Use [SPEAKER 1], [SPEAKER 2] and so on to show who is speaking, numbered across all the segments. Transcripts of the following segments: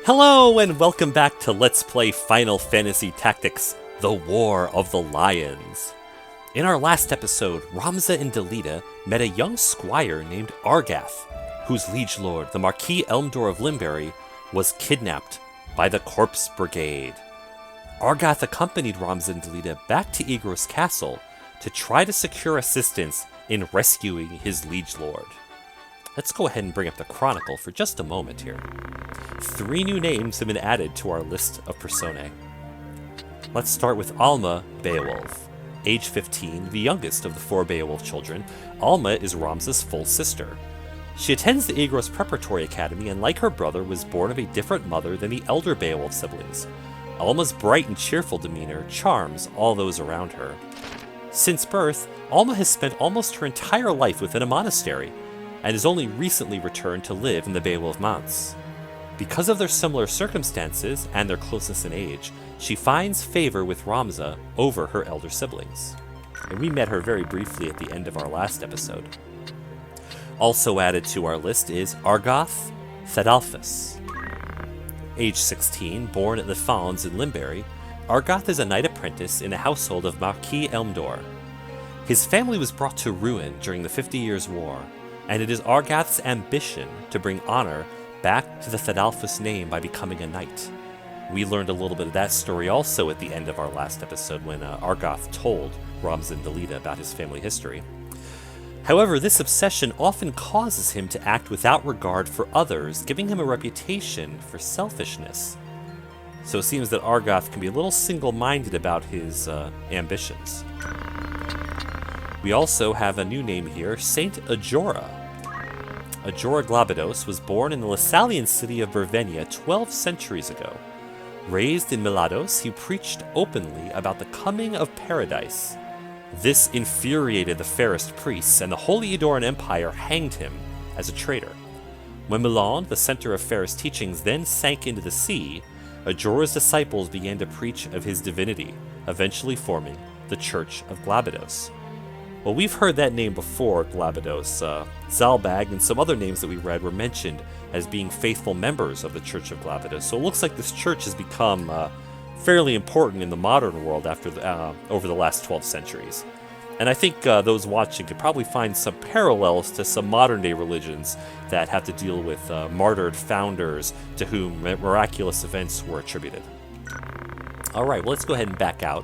[SPEAKER 1] Hello and welcome back to Let's Play Final Fantasy Tactics, The War of the Lions. In our last episode, Ramza and Delita met a young squire named Argath, whose liege lord, the Marquis Elmdor of Limberry, was kidnapped by the Corpse Brigade. Argath accompanied Ramza and Delita back to Igros Castle to try to secure assistance in rescuing his liege lord. Let's go ahead and bring up the Chronicle for just a moment here. 3 new names have been added to our list of personae. Let's start with Alma Beowulf. Age 15, the youngest of the 4 Beowulf children, Alma is Ramza's full sister. She attends the Igros Preparatory Academy and, like her brother, was born of a different mother than the elder Beowulf siblings. Alma's bright and cheerful demeanor charms all those around her. Since birth, Alma has spent almost her entire life within a monastery, and has only recently returned to live in the Beowulf Mounts. Because of their similar circumstances and their closeness in age, she finds favor with Ramza over her elder siblings. And we met her very briefly at the end of our last episode. Also added to our list is Argath Thedalphus. Age 16, born at the Fauns in Limberry, Argath is a knight apprentice in the household of Marquis Elmdor. His family was brought to ruin during the 50 Years' War, and it is Argath's ambition to bring honor back to the Thedalphus name by becoming a knight. We learned a little bit of that story also at the end of our last episode when Argath told Ramza and Delita about his family history. However, this obsession often causes him to act without regard for others, giving him a reputation for selfishness. So it seems that Argath can be a little single-minded about his ambitions. We also have a new name here, Saint Ajora. Ajora Glabados was born in the Lasallian city of Bervenia 12 centuries ago. Raised in Milados, he preached openly about the coming of paradise. This infuriated the fairest priests, and the Holy Edoran Empire hanged him as a traitor. When Milan, the center of fairest teachings, then sank into the sea, Ajora's disciples began to preach of his divinity, eventually forming the Church of Glabados. Well, we've heard that name before, Glabados. Zalbag and some other names that we read were mentioned as being faithful members of the Church of Glabados. So it looks like this church has become fairly important in the modern world over the last 12 centuries. And I think those watching could probably find some parallels to some modern-day religions that have to deal with martyred founders to whom miraculous events were attributed. All right, well, let's go ahead and back out.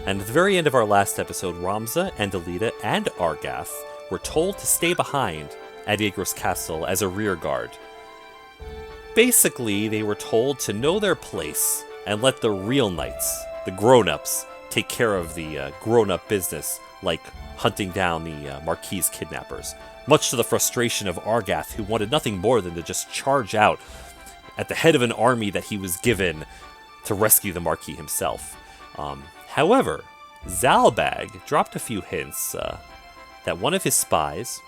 [SPEAKER 1] And at the very end of our last episode, Ramza and Delita and Argath were told to stay behind at Igros Castle as a rear guard. Basically, they were told to know their place and let the real knights, the grown-ups, take care of the grown-up business, like hunting down the Marquis' kidnappers, much to the frustration of Argath, who wanted nothing more than to just charge out at the head of an army that he was given to rescue the Marquis himself. However, Zalbag dropped a few hints that one of his spies,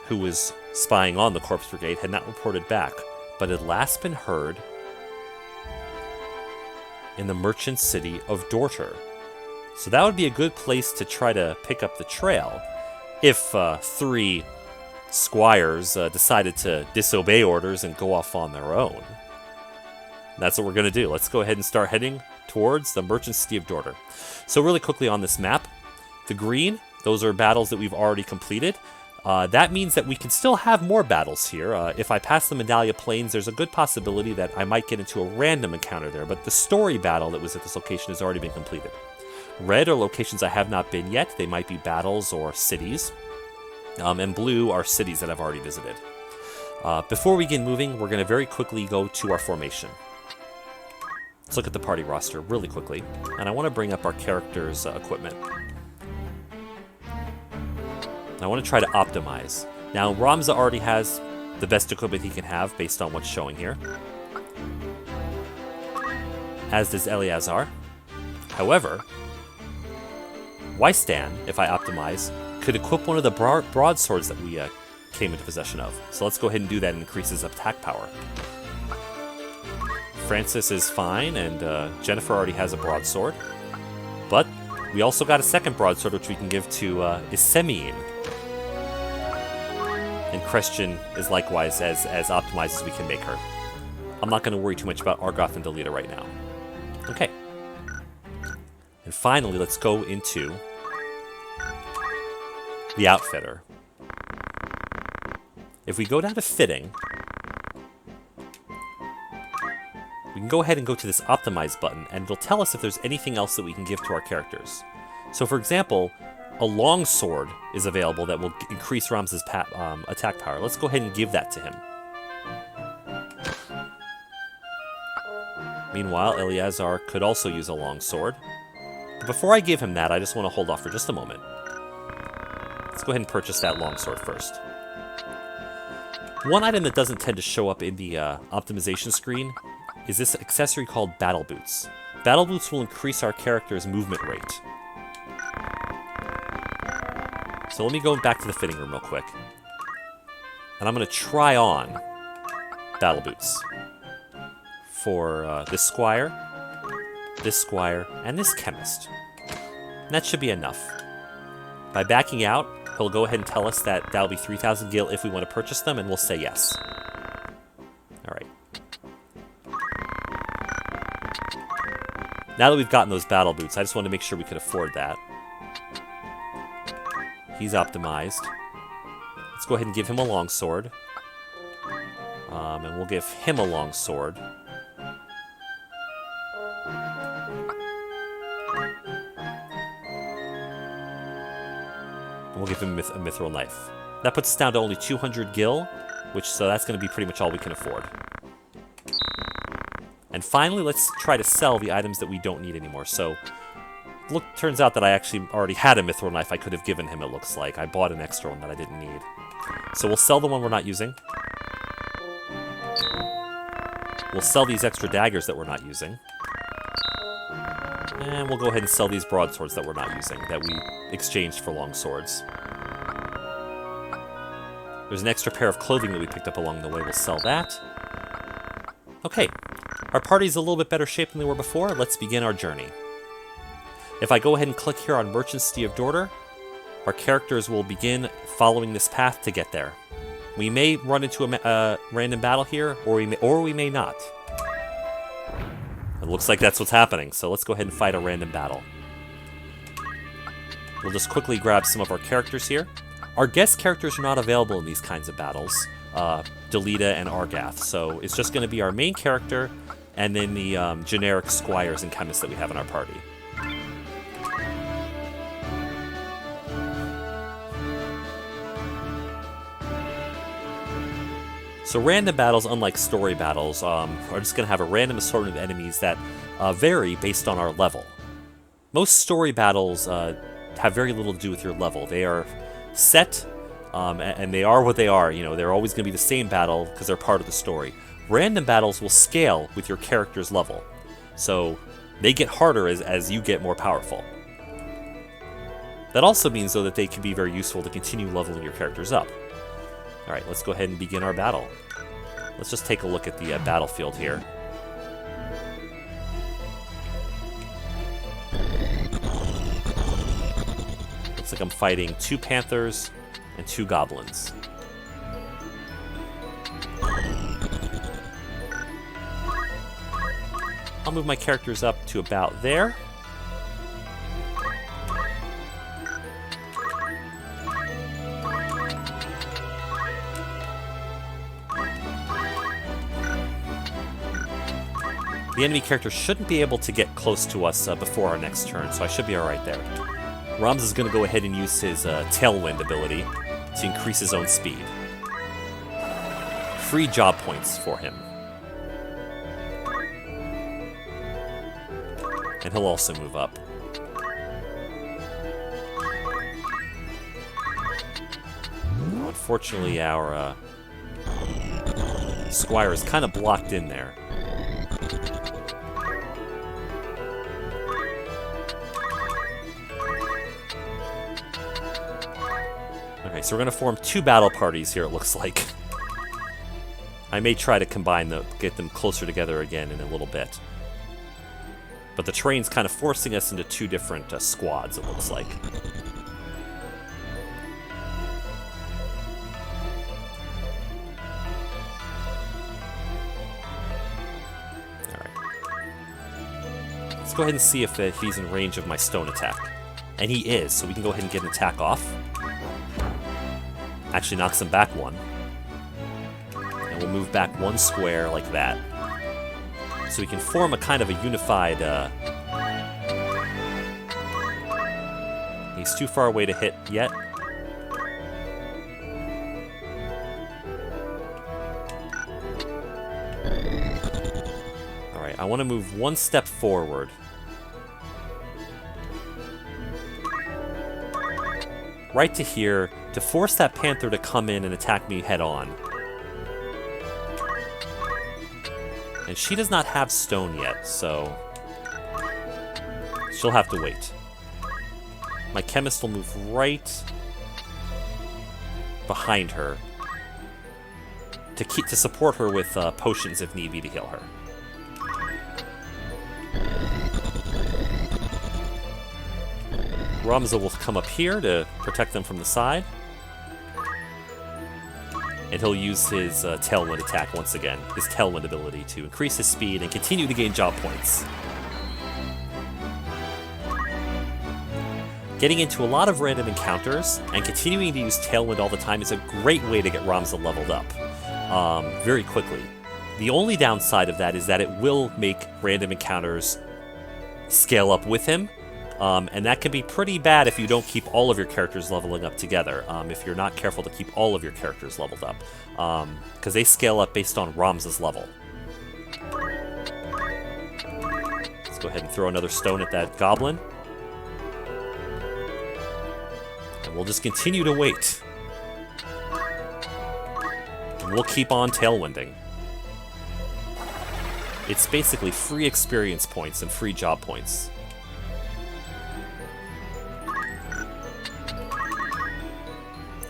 [SPEAKER 1] who was spying on the Corpse Brigade, had not reported back, but had last been heard in the merchant city of Dorter. So that would be a good place to try to pick up the trail if 3 squires decided to disobey orders and go off on their own. That's what we're going to do. Let's go ahead and start heading towards the merchant city of Dorter. So really quickly on this map, the green, those are battles that we've already completed. That means that we can still have more battles here. If I pass the Mandalia Plains, there's a good possibility that I might get into a random encounter there, but the story battle that was at this location has already been completed. Red are locations I have not been yet. They might be battles or cities. And blue are cities that I've already visited. Before we get moving, we're going to very quickly go to our formation. Let's look at the party roster really quickly, and I want to bring up our characters' equipment. I want to try to optimize. Now, Ramza already has the best equipment he can have based on what's showing here, as does Eleazar. However, Wystan, if I optimize, could equip one of the broadswords that we came into possession of. So let's go ahead and do that and increase his attack power. Francis is fine, and Jennifer already has a broadsword. But we also got a second broadsword, which we can give to Isemine. And Christian is likewise as optimized as we can make her. I'm not going to worry too much about Argoth and Delita right now. Okay. And finally, let's go into the Outfitter. If we go down to Fitting, we can go ahead and go to this Optimize button, and it'll tell us if there's anything else that we can give to our characters. So, for example, a longsword is available that will increase Ramza's attack power. Let's go ahead and give that to him. Meanwhile, Eleazar could also use a longsword. But before I give him that, I just want to hold off for just a moment. Let's go ahead and purchase that longsword first. One item that doesn't tend to show up in the optimization screen is this accessory called Battle Boots. Battle Boots will increase our character's movement rate. So let me go back to the fitting room real quick. And I'm going to try on Battle Boots for this Squire, and this Chemist. And that should be enough. By backing out, he'll go ahead and tell us that that'll be 3,000 gil if we want to purchase them, and we'll say yes. Alright. Now that we've gotten those Battle Boots, I just want to make sure we could afford that. He's optimized. Let's go ahead and give him a longsword. And we'll give him a longsword. And we'll give him a mithril knife. That puts us down to only 200 gil, so that's going to be pretty much all we can afford. And finally, let's try to sell the items that we don't need anymore. So, turns out that I actually already had a mithril knife I could have given him, it looks like. I bought an extra one that I didn't need. So we'll sell the one we're not using. We'll sell these extra daggers that we're not using. And we'll go ahead and sell these broadswords that we're not using, that we exchanged for long swords. There's an extra pair of clothing that we picked up along the way. We'll sell that. Okay, our party's a little bit better shape than they were before. Let's begin our journey. If I go ahead and click here on Merchant City of Dorter, our characters will begin following this path to get there. We may run into a random battle here, or we may not. It looks like that's what's happening, so let's go ahead and fight a random battle. We'll just quickly grab some of our characters here. Our guest characters are not available in these kinds of battles, Delita and Argath, so it's just going to be our main character and then the generic squires and chemists that we have in our party. So random battles, unlike story battles, are just going to have a random assortment of enemies that vary based on our level. Most story battles have very little to do with your level. They are set, and they are what they are. You know, they're always going to be the same battle because they're part of the story. Random battles will scale with your character's level. So they get harder as you get more powerful. That also means, though, that they can be very useful to continue leveling your characters up. Alright, let's go ahead and begin our battle. Let's just take a look at the battlefield here. Looks like I'm fighting 2 panthers and 2 goblins. I'll move my characters up to about there. The enemy character shouldn't be able to get close to us before our next turn, so I should be alright there. Rams is going to go ahead and use his Tailwind ability to increase his own speed. Free job points for him. And he'll also move up. Unfortunately, our squire is kind of blocked in there. Okay, so we're going to form 2 battle parties here, it looks like. I may try to combine them, get them closer together again in a little bit. But the terrain's kind of forcing us into 2 different squads, it looks like. go ahead and see if he's in range of my stone attack. And he is, so we can go ahead and get an attack off. Actually knocks him back one. And we'll move back one square like that. So we can form a kind of a unified... He's too far away to hit yet. Alright, I want to move one step forward. Right to here, to force that panther to come in and attack me head on. And she does not have stone yet, so she'll have to wait. My chemist will move right behind her to support her with potions if need be to heal her. Ramza will come up here to protect them from the side. And he'll use his Tailwind attack once again, his Tailwind ability to increase his speed and continue to gain job points. Getting into a lot of random encounters and continuing to use Tailwind all the time is a great way to get Ramza leveled up very quickly. The only downside of that is that it will make random encounters scale up with him, and that can be pretty bad if you don't keep all of your characters leveling up together, if you're not careful to keep all of your characters leveled up, because they scale up based on Ramza's level. Let's go ahead and throw another stone at that goblin. And we'll just continue to wait. And we'll keep on tailwinding. It's basically free experience points and free job points.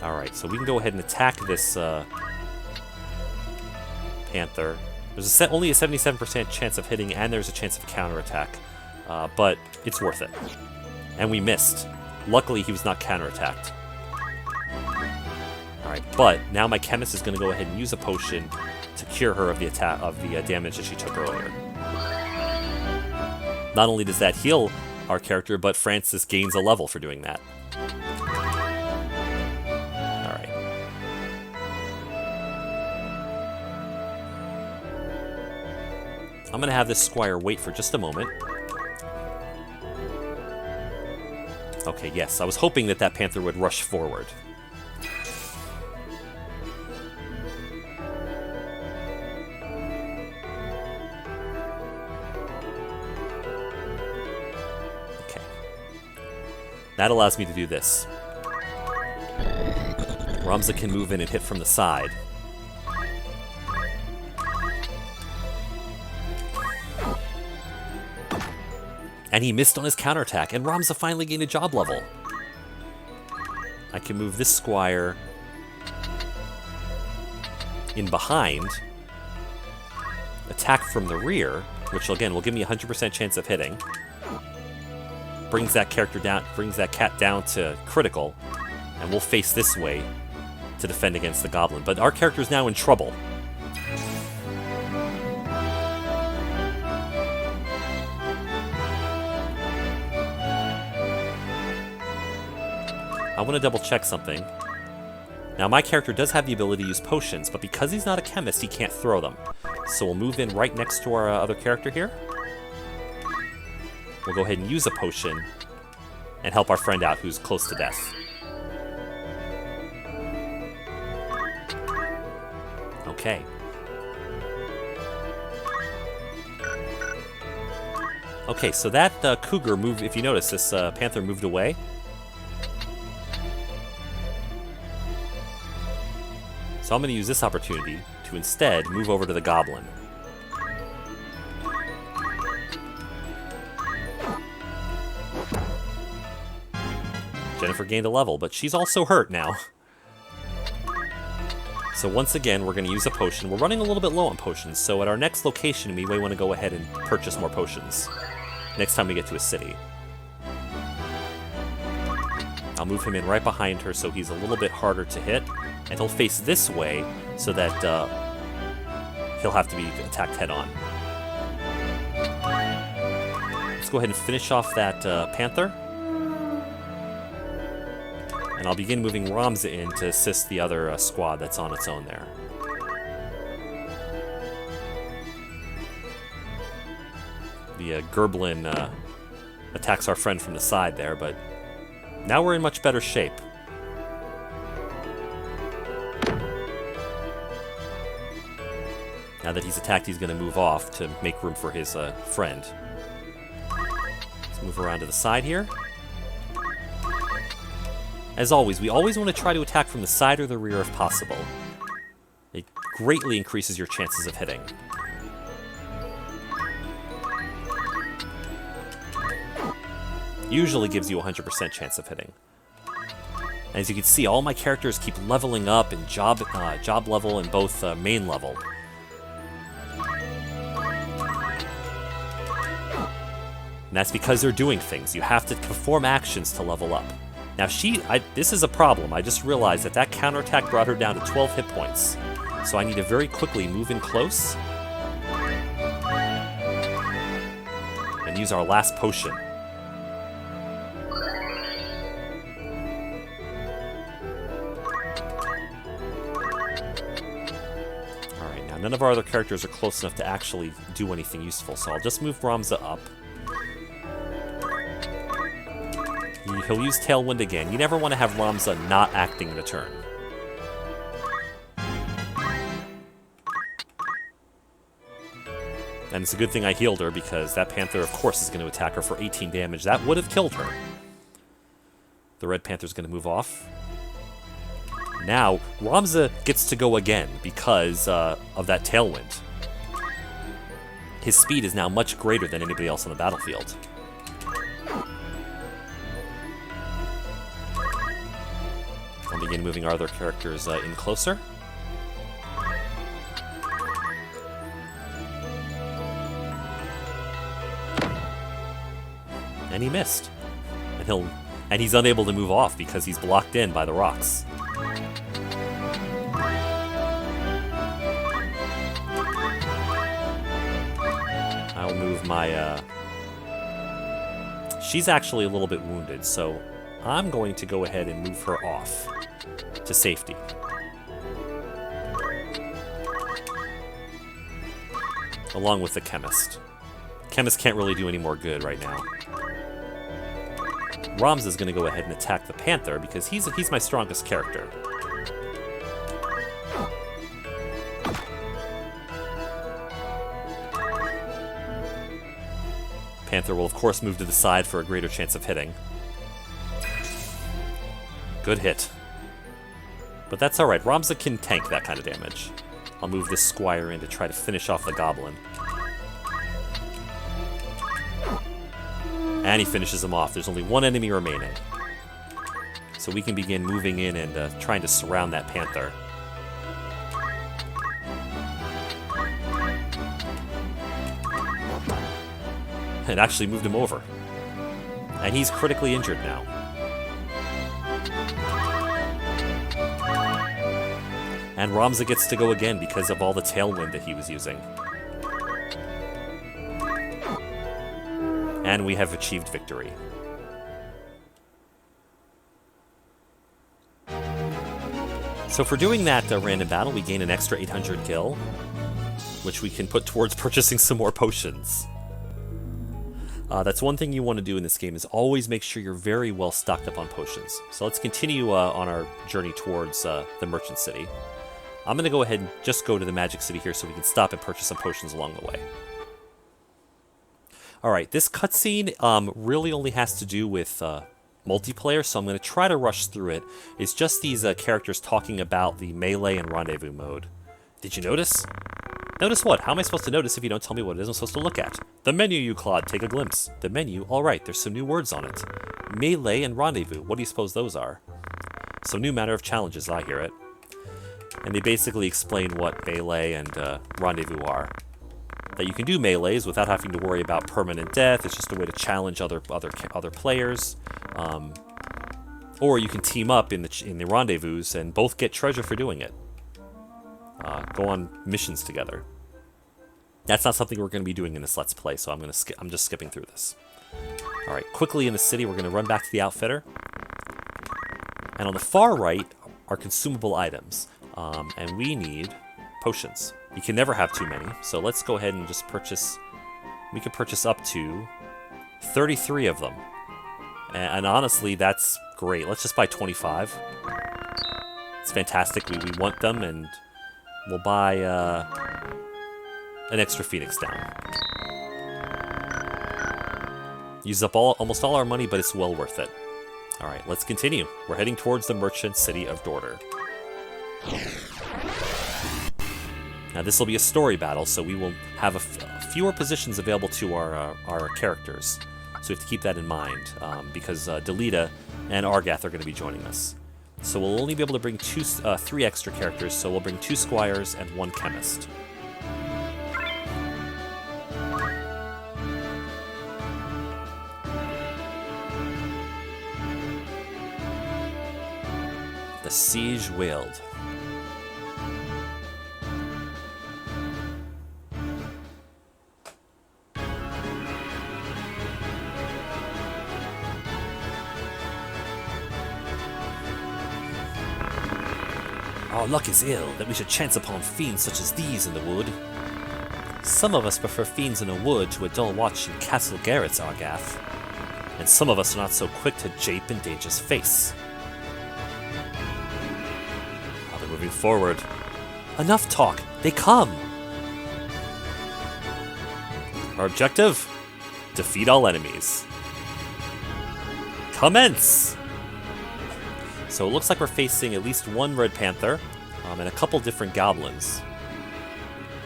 [SPEAKER 1] Alright, so we can go ahead and attack this panther. There's only a 77% chance of hitting, and there's a chance of a counterattack. But it's worth it. And we missed. Luckily, he was not counterattacked. Alright, but now my chemist is going to go ahead and use a potion to cure her of the damage that she took earlier. Not only does that heal our character, but Francis gains a level for doing that. Alright. I'm going to have this squire wait for just a moment. Okay, yes, I was hoping that that panther would rush forward. Okay. That allows me to do this. Ramza can move in and hit from the side. And he missed on his counterattack, and Ramza finally gained a job level. I can move this squire in behind, attack from the rear, which again will give me a 100% chance of hitting. Brings that character down, brings that cat down to critical, and we'll face this way to defend against the goblin. But our character is now in trouble. I want to double check something. Now my character does have the ability to use potions, but because he's not a chemist, he can't throw them. So we'll move in right next to our other character here. We'll go ahead and use a potion and help our friend out who's close to death. Okay. Okay, so that cougar moved, if you notice, this panther moved away. So I'm going to use this opportunity to instead move over to the goblin. Jennifer gained a level, but she's also hurt now. So once again, we're going to use a potion. We're running a little bit low on potions, so at our next location, we may want to go ahead and purchase more potions next time we get to a city. I'll move him in right behind her so he's a little bit harder to hit. And he'll face this way so that he'll have to be attacked head-on. let's go ahead and finish off that Panther. And I'll begin moving Ramza in to assist the other squad that's on its own there. The Gerblin attacks our friend from the side there, but now we're in much better shape. Now that he's attacked, he's going to move off to make room for his friend. Let's move around to the side here. As always, we always want to try to attack from the side or the rear if possible. It greatly increases your chances of hitting. Usually gives you a 100% chance of hitting. As you can see, all my characters keep leveling up in job level and both main level. And that's because they're doing things. You have to perform actions to level up. Now this is a problem. I just realized that counterattack brought her down to 12 hit points. So I need to very quickly move in close and use our last potion. Alright, now none of our other characters are close enough to actually do anything useful, so I'll just move Ramza up. He'll use Tailwind again. You never want to have Ramza not acting the turn. And it's a good thing I healed her, because that Panther, of course, is going to attack her for 18 damage. That would have killed her. The Red Panther's going to move off. Now, Ramza gets to go again because of that Tailwind. His speed is now much greater than anybody else on the battlefield. I'll begin moving our other characters in closer. And he missed. And he's unable to move off because he's blocked in by the rocks. I'll move my she's actually a little bit wounded, so I'm going to go ahead and move her off to safety. Along with the Chemist. Chemist can't really do any more good right now. Ramza's going to go ahead and attack the Panther because he's my strongest character. Panther will of course move to the side for a greater chance of hitting. Good hit. But that's alright, Ramza can tank that kind of damage. I'll move this Squire in to try to finish off the Goblin. And he finishes him off. There's only one enemy remaining. So we can begin moving in and trying to surround that Panther. And actually moved him over. And he's critically injured now. And Ramza gets to go again because of all the Tailwind that he was using. And we have achieved victory. So for doing that random battle, we gain an extra 800 gil, which we can put towards purchasing some more potions. That's one thing you want to do in this game, is always make sure you're very well stocked up on potions. So let's continue on our journey towards the Merchant City. I'm going to go ahead and just go to the Magic City here so we can stop and purchase some potions along the way. Alright, this cutscene really only has to do with multiplayer, so I'm going to try to rush through it. It's just these characters talking about the melee and rendezvous mode. Did you notice? Notice what? How am I supposed to notice if you don't tell me what it is I'm supposed to look at? The menu, you clod. Take a glimpse. The menu? Alright, there's some new words on it. Melee and rendezvous. What do you suppose those are? Some new matter of challenges, I hear it. And they basically explain what melee and rendezvous are. That you can do melees without having to worry about permanent death. It's just a way to challenge other players. Or you can team up in the rendezvous and both get treasure for doing it. Go on missions together. That's not something we're going to be doing in this Let's Play, so I'm just skipping through this. Alright, quickly in the city, we're going to run back to the outfitter. And on the far right are consumable items. And we need potions. You can never have too many, so let's go ahead and just purchase... We can purchase up to 33 of them. And honestly, that's great. Let's just buy 25. It's fantastic. We want them, and we'll buy an extra Phoenix down. Use up almost all our money, but it's well worth it. Alright, let's continue. We're heading towards the merchant city of Dorter. Now this will be a story battle, so we will have fewer positions available to our characters. So we have to keep that in mind, because Delita and Argath are going to be joining us. So we'll only be able to bring 3 extra characters, so we'll bring 2 squires and 1 chemist. The siege wailed. Our luck is ill that we should chance upon fiends such as these in the wood. Some of us prefer fiends in a wood to a dull watch in Castle Garrett's Argath, and some of us are not so quick to jape in Danger's face. Now they're moving forward. Enough talk! They come! Our objective? Defeat all enemies. Commence! So it looks like we're facing at least 1 Red Panther and a couple different goblins.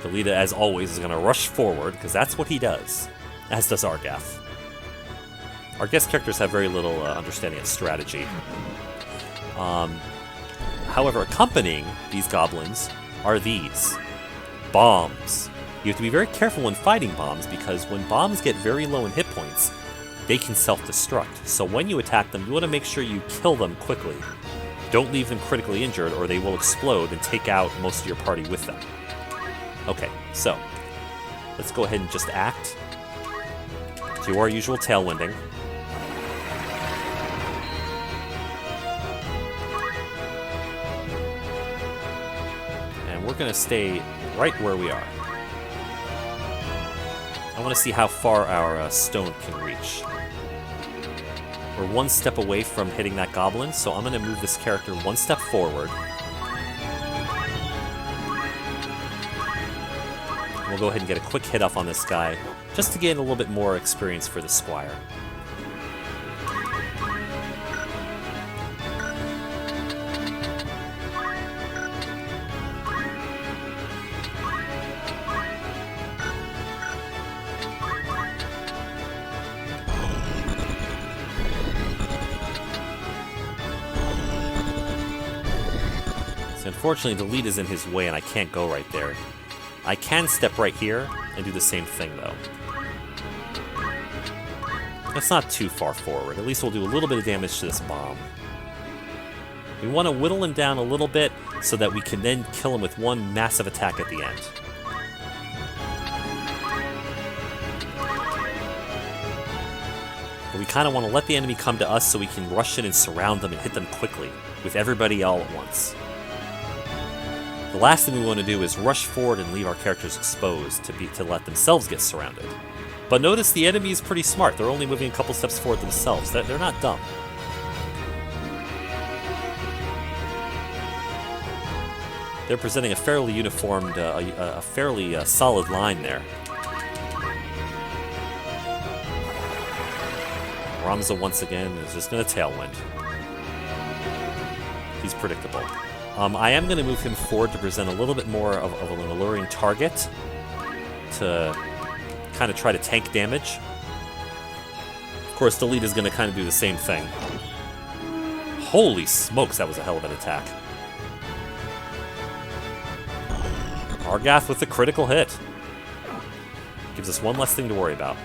[SPEAKER 1] Delita, as always, is going to rush forward, because that's what he does, as does Argath. Our guest characters have very little understanding of strategy. However, accompanying these goblins are these. Bombs. You have to be very careful when fighting bombs, because when bombs get very low in hit points, they can self-destruct. So when you attack them, you want to make sure you kill them quickly. Don't leave them critically injured, or they will explode and take out most of your party with them. Okay, so let's go ahead and just act. Do our usual tailwinding. And we're going to stay right where we are. I want to see how far our stone can reach. We're 1 step away from hitting that goblin, so I'm going to move this character 1 step forward. We'll go ahead and get a quick hit off on this guy, just to gain a little bit more experience for the squire. Unfortunately, the lead is in his way and I can't go right there. I can step right here and do the same thing, though. That's not too far forward. At least we'll do a little bit of damage to this bomb. We want to whittle him down a little bit so that we can then kill him with 1 massive attack at the end. But we kind of want to let the enemy come to us so we can rush in and surround them and hit them quickly, with everybody all at once. The last thing we want to do is rush forward and leave our characters exposed to let themselves get surrounded. But notice the enemy is pretty smart. They're only moving a couple steps forward themselves. They're not dumb. They're presenting a fairly uniformed, a fairly solid line there. Ramza once again is just going to tailwind. He's predictable. I am going to move him forward to present a little bit more of an alluring target to kind of try to tank damage. Of course, the lead is going to kind of do the same thing. Holy smokes, that was a hell of an attack. Argath with a critical hit. Gives us 1 less thing to worry about.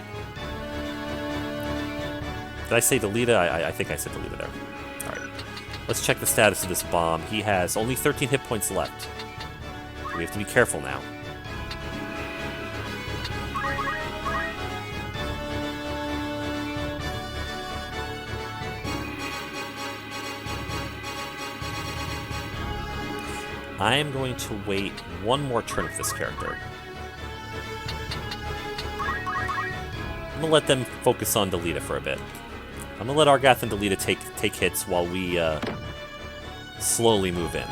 [SPEAKER 1] Did I say Delita? I think I said Delita there. Alright. Let's check the status of this bomb. He has only 13 hit points left. We have to be careful now. I am going to wait one more turn with this character. I'm going to let them focus on Delita for a bit. I'm going to let Argath and Delita take hits while we slowly move in.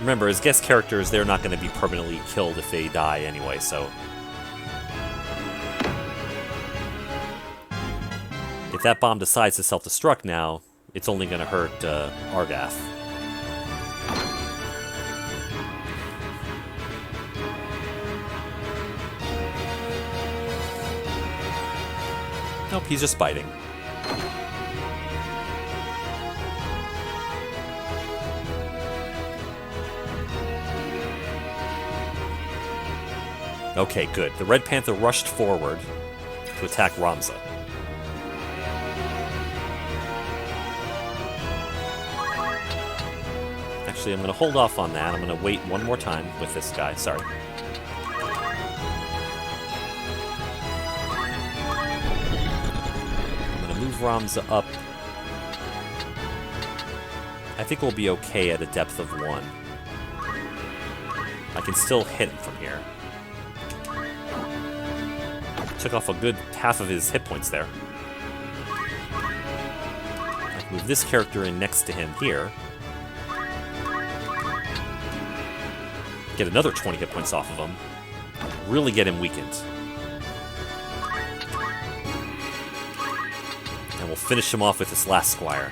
[SPEAKER 1] Remember, as guest characters, they're not going to be permanently killed if they die anyway, so... If that bomb decides to self-destruct now, it's only going to hurt Argath. Nope, he's just biting. Okay, good. The Red Panther rushed forward to attack Ramza. Actually, I'm going to hold off on that. I'm going to wait one more time with this guy. Sorry. I'm going to move Ramza up. I think we'll be okay at a depth of 1. I can still hit him from here. Took off a good half of his hit points there. I can move this character in next to him here. Get another 20 hit points off of him. Really get him weakened. And we'll finish him off with this last Squire.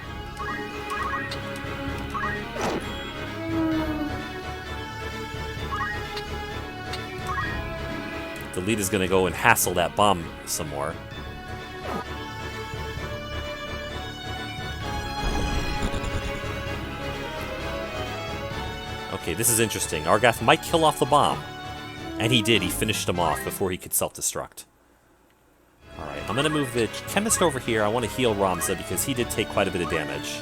[SPEAKER 1] The lead is going to go and hassle that bomb some more. Okay, this is interesting. Argath might kill off the bomb. And he did. He finished him off before he could self-destruct. Alright, I'm going to move the Chemist over here. I want to heal Ramza because he did take quite a bit of damage.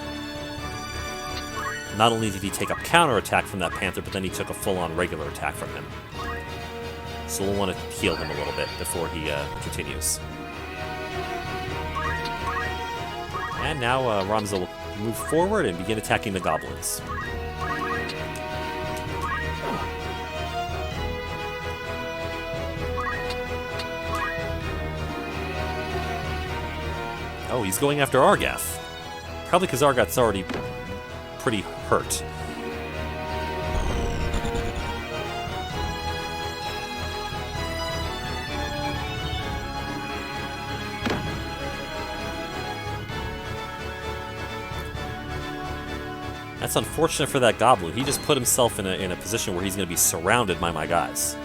[SPEAKER 1] Not only did he take a counterattack from that Panther, but then he took a full-on regular attack from him. So we'll want to heal him a little bit before he continues. And now Ramza will move forward and begin attacking the goblins. Oh, he's going after Argath. Probably because Argath's already pretty hurt. That's unfortunate for that goblin. He just put himself in a position where he's going to be surrounded by my guys.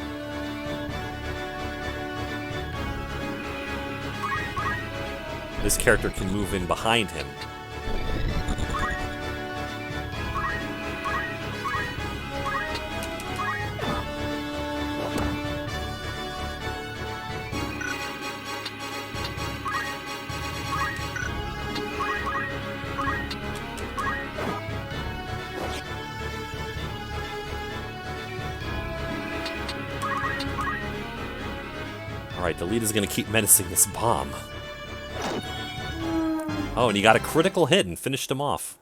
[SPEAKER 1] This character can move in behind him. Alright, the lead is going to keep menacing this bomb. Oh, and he got a critical hit and finished him off.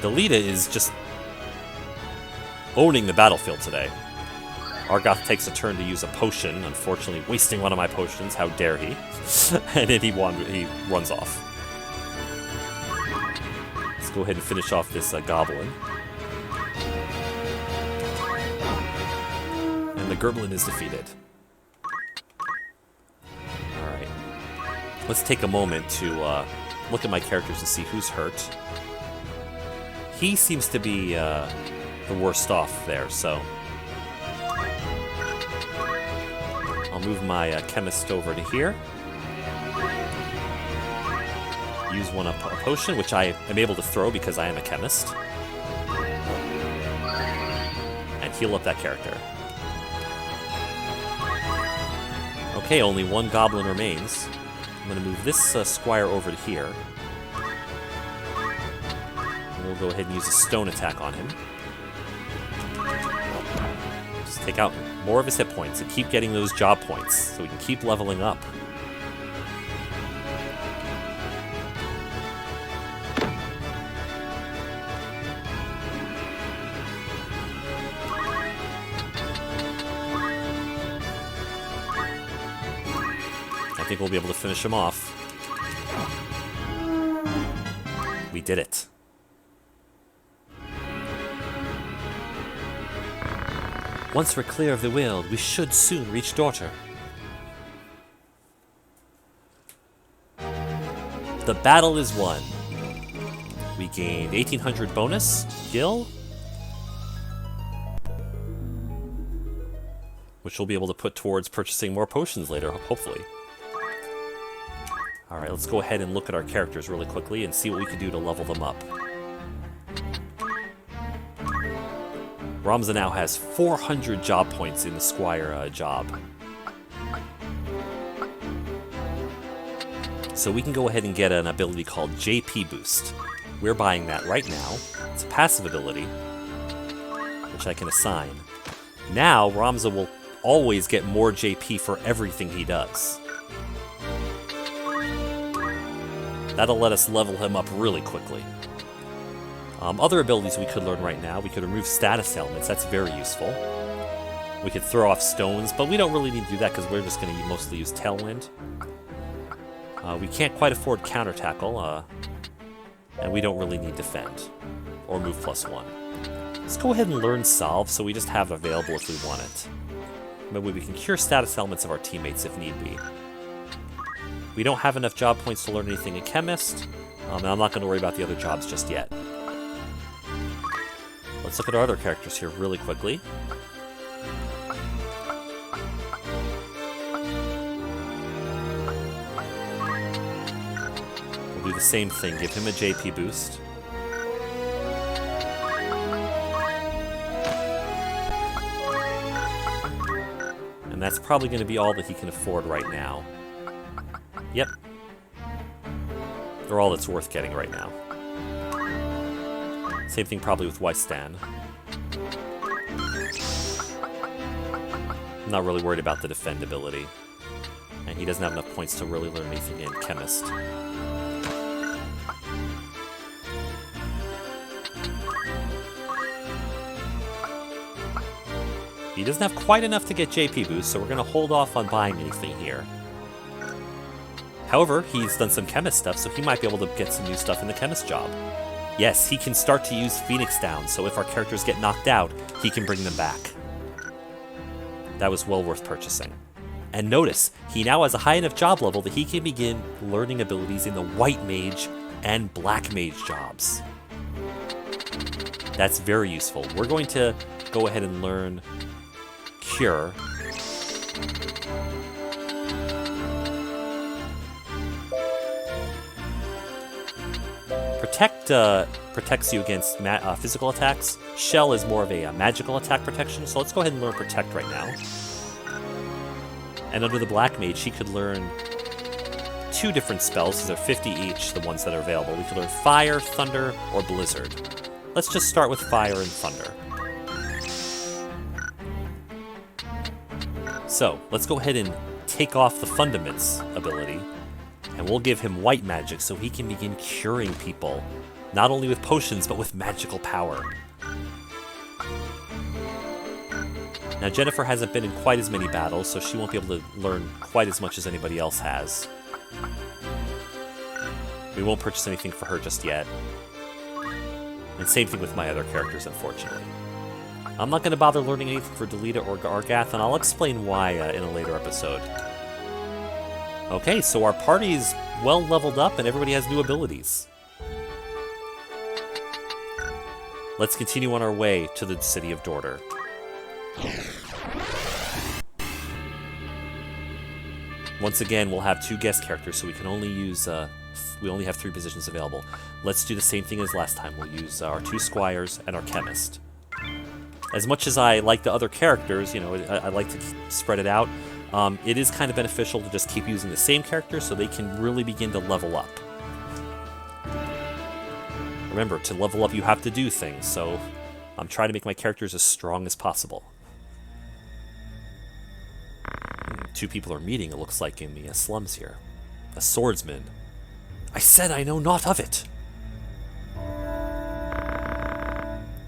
[SPEAKER 1] Delita is just owning the battlefield today. Argath takes a turn to use a potion, unfortunately wasting one of my potions. How dare he? And then he runs off. Let's go ahead and finish off this goblin. And the Gerblin is defeated. Let's take a moment to look at my characters to see who's hurt. He seems to be the worst off there, so... I'll move my Chemist over to here. Use a potion, which I am able to throw because I am a Chemist. And heal up that character. Okay, only one Goblin remains. I'm going to move this Squire over to here. And we'll go ahead and use a stone attack on him. Just take out more of his hit points and keep getting those job points so we can keep leveling up. think we'll be able to finish him off. We did it. Once we're clear of the world, we should soon reach Daughter. The battle is won. We gained 1800 bonus, gil, which we'll be able to put towards purchasing more potions later, hopefully. Alright, let's go ahead and look at our characters really quickly and see what we can do to level them up. Ramza now has 400 job points in the Squire job. So we can go ahead and get an ability called JP Boost. We're buying that right now. It's a passive ability, which I can assign. Now, Ramza will always get more JP for everything he does. That'll let us level him up really quickly. Other abilities we could learn right now, we could remove status elements. That's very useful. We could throw off stones, but we don't really need to do that because we're just going to mostly use Tailwind. We can't quite afford Counter Tackle, and we don't really need Defend, or Move +1. Let's go ahead and learn Solve, so we just have it available if we want it. Maybe we can cure status elements of our teammates if need be. We don't have enough job points to learn anything in Chemist, and I'm not going to worry about the other jobs just yet. Let's look at our other characters here really quickly. We'll do the same thing, give him a JP boost. And that's probably going to be all that he can afford right now. Yep. They're all that's worth getting right now. Same thing probably with Wystan. I'm not really worried about the Defend ability. And he doesn't have enough points to really learn anything in Chemist. He doesn't have quite enough to get JP boost, so we're going to hold off on buying anything here. However, he's done some Chemist stuff, so he might be able to get some new stuff in the Chemist job. Yes, he can start to use Phoenix Down, so if our characters get knocked out, he can bring them back. That was well worth purchasing. And notice, he now has a high enough job level that he can begin learning abilities in the White Mage and Black Mage jobs. That's very useful. We're going to go ahead and learn Cure. Protect protects you against physical attacks. Shell is more of a magical attack protection, so let's go ahead and learn Protect right now. And under the Black Mage, he could learn 2 different spells, because they're 50 each, the ones that are available. We could learn Fire, Thunder, or Blizzard. Let's just start with Fire and Thunder. So, let's go ahead and take off the Fundaments ability, and we'll give him White Magic so he can begin curing people, not only with potions, but with magical power. Now, Jennifer hasn't been in quite as many battles, so she won't be able to learn quite as much as anybody else has. We won't purchase anything for her just yet. And same thing with my other characters, unfortunately. I'm not going to bother learning anything for Delita or Argath, and I'll explain why in a later episode. Okay, so our party's well leveled up and everybody has new abilities. Let's continue on our way to the city of Dorter. Once again, we'll have 2 guest characters, so we can only use, we only have 3 positions available. Let's do the same thing as last time. We'll use our 2 squires and our chemist. As much as I like the other characters, you know, I like to spread it out, it is kind of beneficial to just keep using the same characters so they can really begin to level up. Remember, to level up you have to do things, so I'm trying to make my characters as strong as possible. 2 people are meeting, it looks like, in the slums here. A swordsman. I said I know naught of it!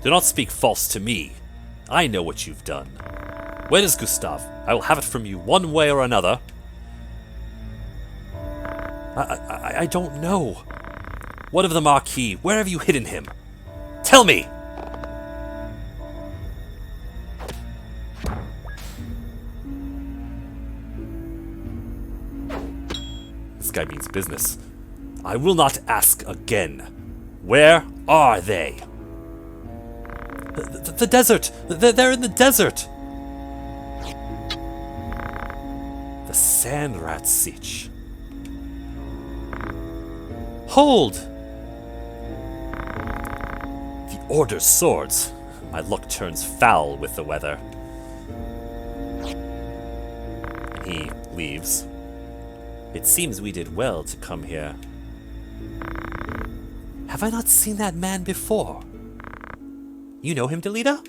[SPEAKER 1] Do not speak false to me. I know what you've done. Where is Gustav? I will have it from you one way or another. I don't know. What of the Marquis? Where have you hidden him? Tell me! This guy means business. I will not ask again. Where are they? The desert! They're in the desert! The Sand Rat Siege. Hold! The Order's swords. My luck turns foul with the weather. He leaves. It seems we did well to come here. Have I not seen that man before? You know him, Delita?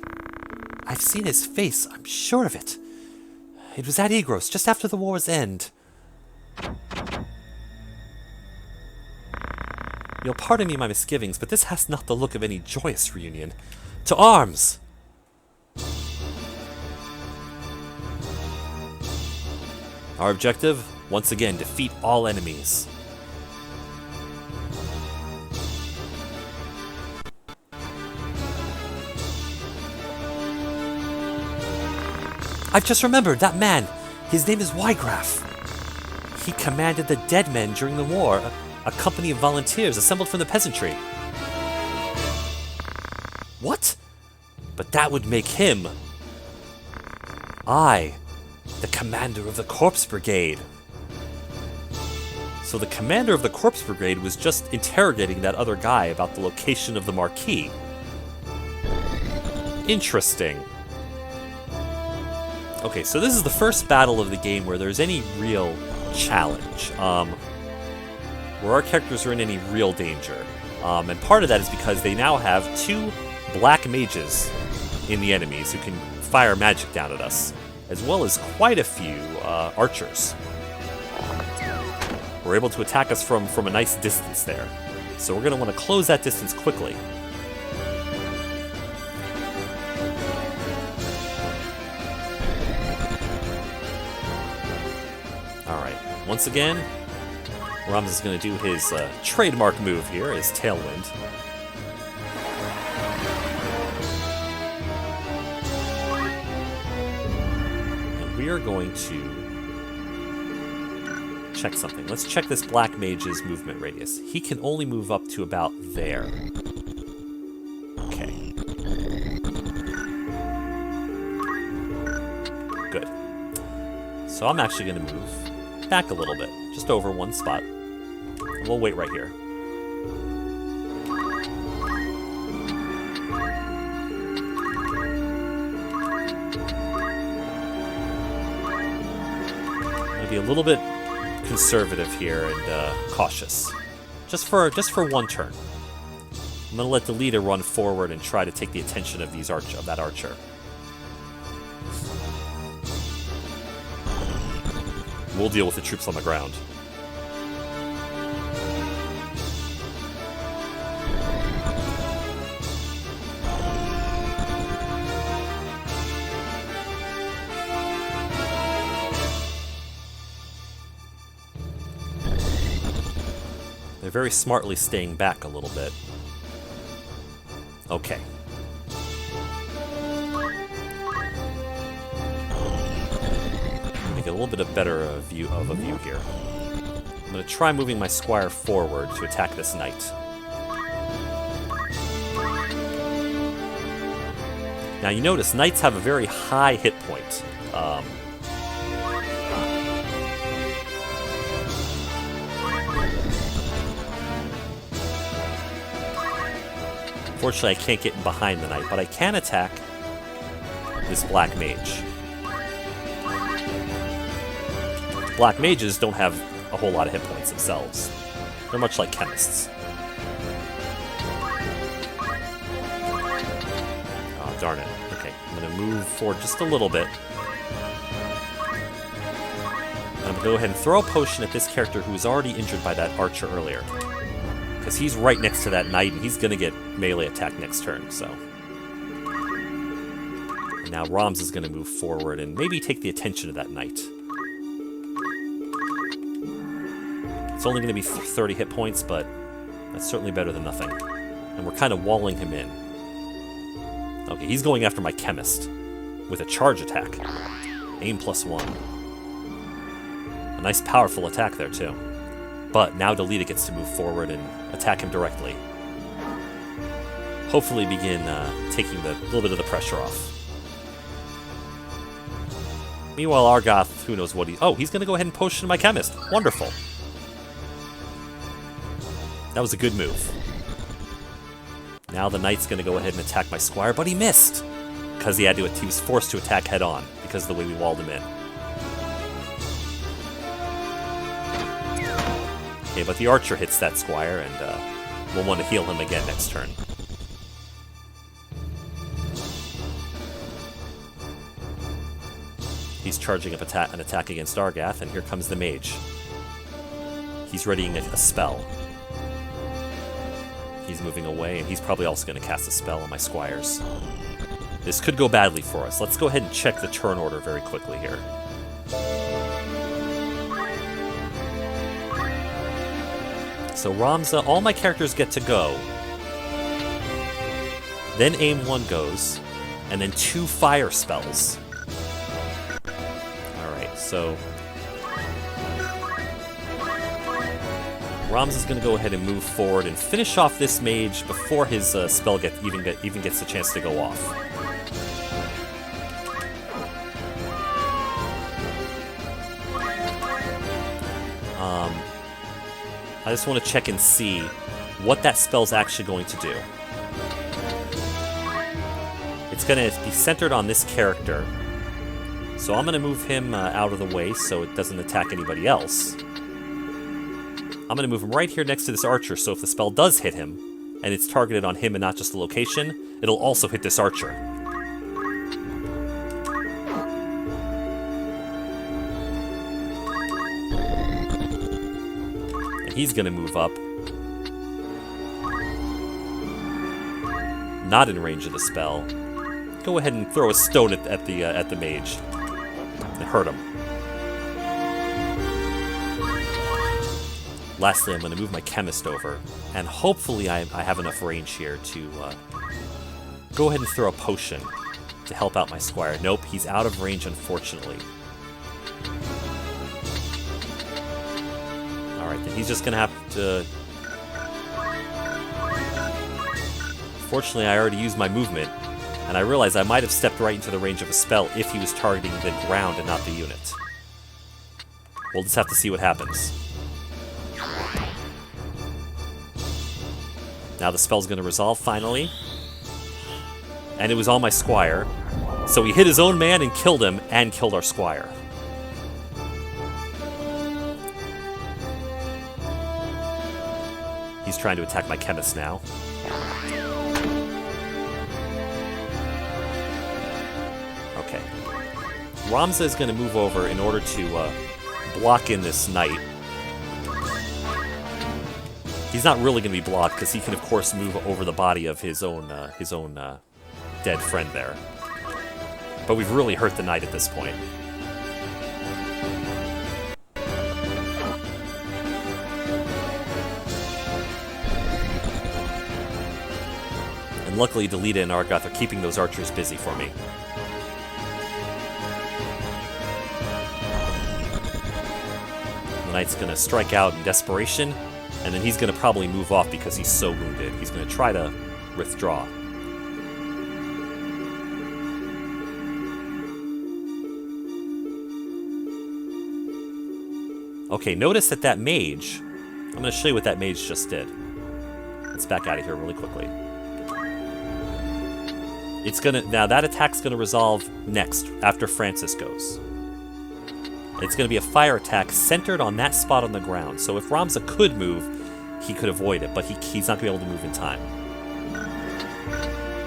[SPEAKER 1] I've seen his face, I'm sure of it. It was at Egros, just after the war's end. You'll pardon me my misgivings, but this has not the look of any joyous reunion. To arms! Our objective? Once again, defeat all enemies. I've just remembered that man. His name is Wygraf. He commanded the dead men during the war, a company of volunteers assembled from the peasantry. What? But that would make him... the commander of the Corpse Brigade. So the commander of the Corpse Brigade was just interrogating that other guy about the location of the Marquis. Interesting. Okay, so this is the first battle of the game where there's any real challenge. Where our characters are in any real danger. And part of that is because they now have 2 black mages in the enemies who can fire magic down at us, as well as quite a few archers. We're able to attack us from a nice distance there. So we're going to want to close that distance quickly. Alright, once again, Rams is going to do his trademark move here, his Tailwind. And we are going to check something. Let's check this Black Mage's movement radius. He can only move up to about there. Okay. Good. So I'm actually going to move back a little bit, just over 1 spot. We'll wait right here. I'm going to be a little bit conservative here and cautious, just for 1 turn. I'm gonna let the leader run forward and try to take the attention of that archer. We'll deal with the troops on the ground. They're very smartly staying back a little bit. Okay. Make a little bit of better view here. I'm going to try moving my squire forward to attack this knight. Now you notice knights have a very high hit point. Unfortunately, I can't get in behind the knight, but I can attack this Black Mage. Black Mages don't have a whole lot of hit points themselves. They're much like chemists. Oh, darn it. Okay, I'm going to move forward just a little bit. I'm going to go ahead and throw a potion at this character who was already injured by that archer earlier. Because he's right next to that knight, and he's going to get melee attack next turn, so... And now Rams is going to move forward and maybe take the attention of that knight. It's only going to be 30 hit points, but that's certainly better than nothing. And we're kind of walling him in. Okay, he's going after my Chemist with a charge attack. Aim +1. A nice powerful attack there, too. But now Delita gets to move forward and attack him directly. Hopefully begin taking a little bit of the pressure off. Meanwhile, Argoth, who knows what he... Oh, he's going to go ahead and potion my Chemist. Wonderful. That was a good move. Now the Knight's going to go ahead and attack my Squire, but he missed! Because he was forced to attack head-on, because of the way we walled him in. Okay, but the Archer hits that Squire, and we'll want to heal him again next turn. He's charging up an attack against Argath, and here comes the Mage. He's readying a spell. He's moving away, and he's probably also going to cast a spell on my Squires. This could go badly for us. Let's go ahead and check the turn order very quickly here. So Ramza, all my characters get to go. Then Aim 1 goes, and then 2 fire spells. Alright, so... Ramza's going to go ahead and move forward and finish off this mage before his spell even gets a chance to go off. I just want to check and see what that spell's actually going to do. It's going to be centered on this character, so I'm going to move him out of the way so it doesn't attack anybody else. I'm going to move him right here next to this Archer, so if the spell does hit him, and it's targeted on him and not just the location, it'll also hit this Archer. And he's going to move up. Not in range of the spell. Go ahead and throw a stone at the mage. And hurt him. Lastly, I'm going to move my Chemist over, and hopefully I have enough range here to go ahead and throw a potion to help out my Squire. Nope, he's out of range, unfortunately. Alright, then he's just going to have to... Fortunately, I already used my movement, and I realized I might have stepped right into the range of a spell if he was targeting the ground and not the unit. We'll just have to see what happens. Now the spell's going to resolve, finally. And it was on my Squire. So he hit his own man and killed him, and killed our Squire. He's trying to attack my Chemist now. Okay. Ramza is going to move over in order to block in this Knight. He's not really going to be blocked because he can, of course, move over the body of his own dead friend there. But we've really hurt the Knight at this point. And luckily, Delita and Argoth are keeping those archers busy for me. The Knight's going to strike out in desperation. And then he's going to probably move off because he's so wounded. He's going to try to withdraw. Okay, notice that mage... I'm going to show you what that mage just did. Let's back out of here really quickly. It's going to... Now, that attack's going to resolve next, after Francis goes. It's going to be a fire attack centered on that spot on the ground. So if Ramza could move, he could avoid it, but he's not going to be able to move in time.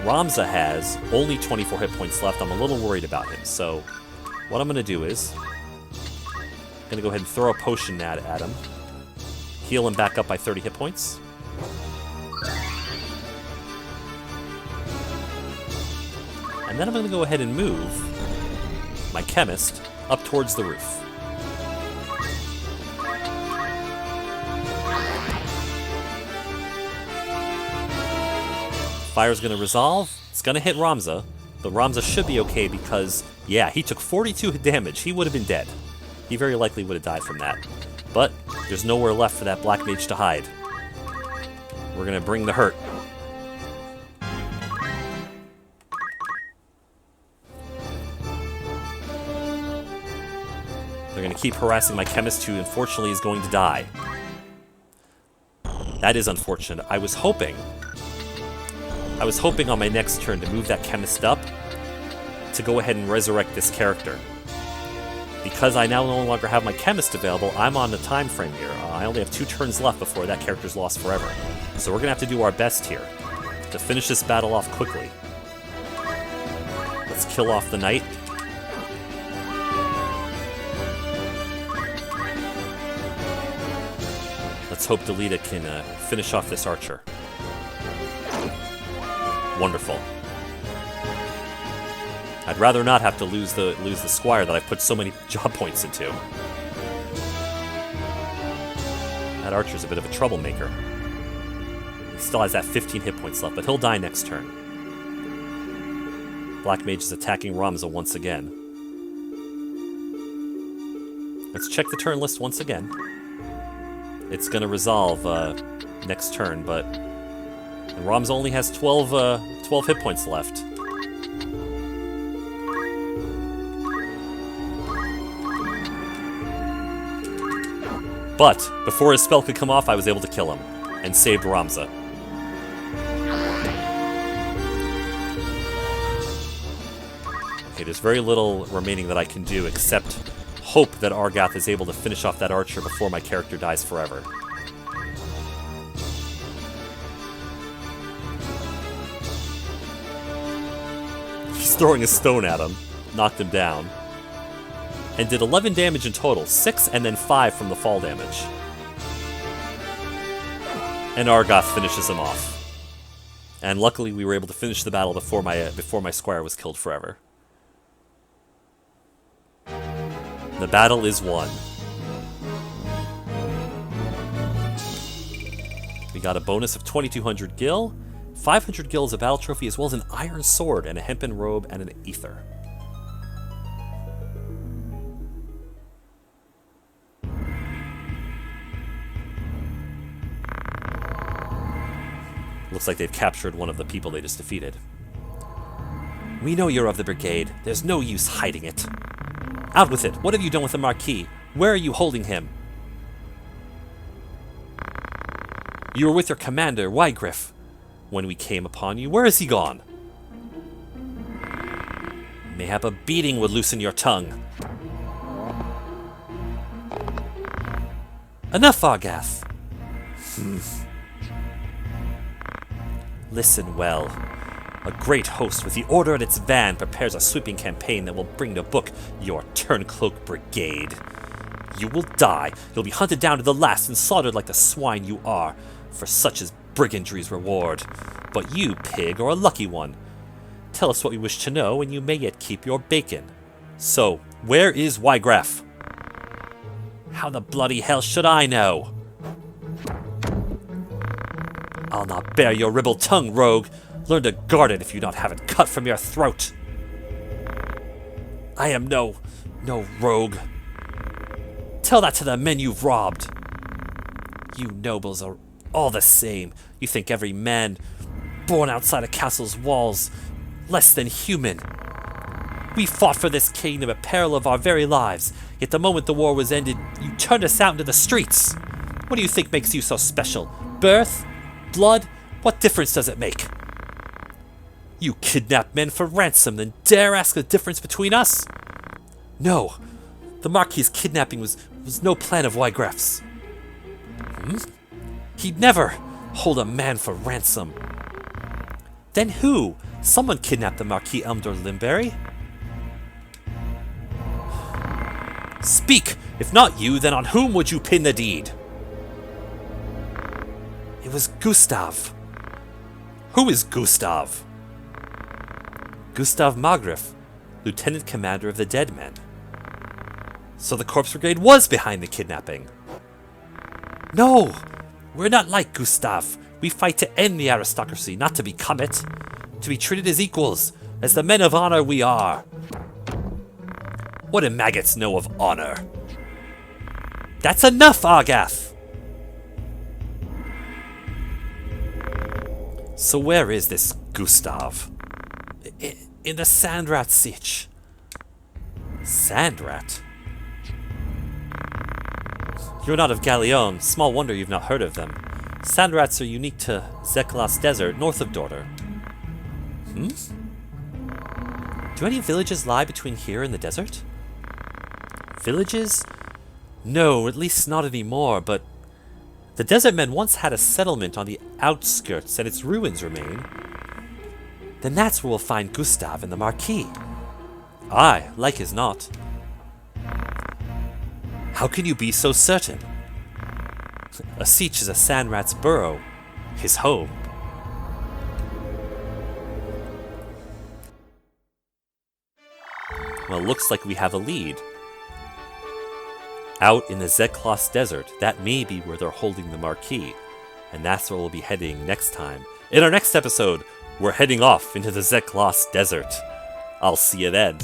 [SPEAKER 1] Ramza has only 24 hit points left. I'm a little worried about him. So what I'm going to do is... I'm going to go ahead and throw a potion at him. Heal him back up by 30 hit points. And then I'm going to go ahead and move my Chemist up towards the roof. Fire's gonna resolve. It's gonna hit Ramza, but Ramza should be okay because, yeah, he took 42 damage. He would have been dead. He very likely would have died from that. But there's nowhere left for that Black Mage to hide. We're gonna bring the hurt. They're gonna keep harassing my Chemist, who unfortunately is going to die. That is unfortunate. I was hoping on my next turn to move that Chemist up to go ahead and resurrect this character. Because I now no longer have my Chemist available, I'm on the time frame here. I only have 2 turns left before that character's lost forever. So we're gonna have to do our best here to finish this battle off quickly. Let's kill off the Knight. Let's hope Delita can finish off this archer. Wonderful. I'd rather not have to lose the squire that I've put so many job points into. That archer's a bit of a troublemaker. He still has that 15 hit points left, but he'll die next turn. Black Mage is attacking Ramza once again. Let's check the turn list once again. It's gonna resolve next turn, but Ramza only has 12 hit points left. But before his spell could come off, I was able to kill him and saved Ramza. Okay, there's very little remaining that I can do except hope that Argath is able to finish off that archer before my character dies forever. He's throwing a stone at him, knocked him down, and did 11 damage in total, 6 and then 5 from the fall damage. And Argath finishes him off. And luckily we were able to finish the battle before my squire was killed forever. The battle is won. We got a bonus of 2200 gil, 500 gil as a battle trophy, as well as an iron sword and a hempen robe and an ether. Looks like they've captured one of the people they just defeated. We know you're of the brigade. There's no use hiding it. Out with it! What have you done with the Marquis? Where are you holding him? You were with your commander, Wygriff, when we came upon you. Where is he gone? Mayhap a beating would loosen your tongue. Enough, Argath! Listen well. A great host with the Order at its van prepares a sweeping campaign that will bring to book your Turncloak Brigade. You will die. You'll be hunted down to the last and slaughtered like the swine you are, for such is brigandry's reward. But you, pig, are a lucky one. Tell us what you wish to know, and you may yet keep your bacon. So, where is Wygriff? How the bloody hell should I know? I'll not bear your ribald tongue, rogue. Learn to guard it if you not have it cut from your throat. I am no rogue. Tell that to the men you've robbed. You nobles are all the same. You think every man born outside a castle's walls less than human. We fought for this kingdom at peril of our very lives, yet the moment the war was ended, you turned us out into the streets. What do you think makes you so special? Birth? Blood? What difference does it make? You kidnap men for ransom, then dare ask the difference between us? No, the Marquis' kidnapping was no plan of Wygriff's. He'd never hold a man for ransom. Then who? Someone kidnapped the Marquis Elmdor Limberry. Speak! If not you, then on whom would you pin the deed? It was Gustav. Who is Gustav? Gustav Magriff, Lieutenant Commander of the Dead Men. So the Corpse Brigade was behind the kidnapping. No! We're not like Gustav. We fight to end the aristocracy, not to become it. To be treated as equals, as the men of honor we are. What do maggots know of honor? That's enough, Argath! So where is this Gustav? In the Sandrat Sich. Sandrat? You're not of Galleon. Small wonder you've not heard of them. Sandrats are unique to Zeklas Desert, north of Dorter. Do any villages lie between here and the desert? Villages? No, at least not anymore, but the desert men once had a settlement on the outskirts and its ruins remain. Then that's where we'll find Gustav and the Marquis. Aye, like as not. How can you be so certain? A Sich is a Sandrat's burrow, his home. Well, looks like we have a lead. Out in the Zeklas Desert, that may be where they're holding the Marquis, and that's where we'll be heading next time. In our next episode, we're heading off into the Zeklas Desert. I'll see you then.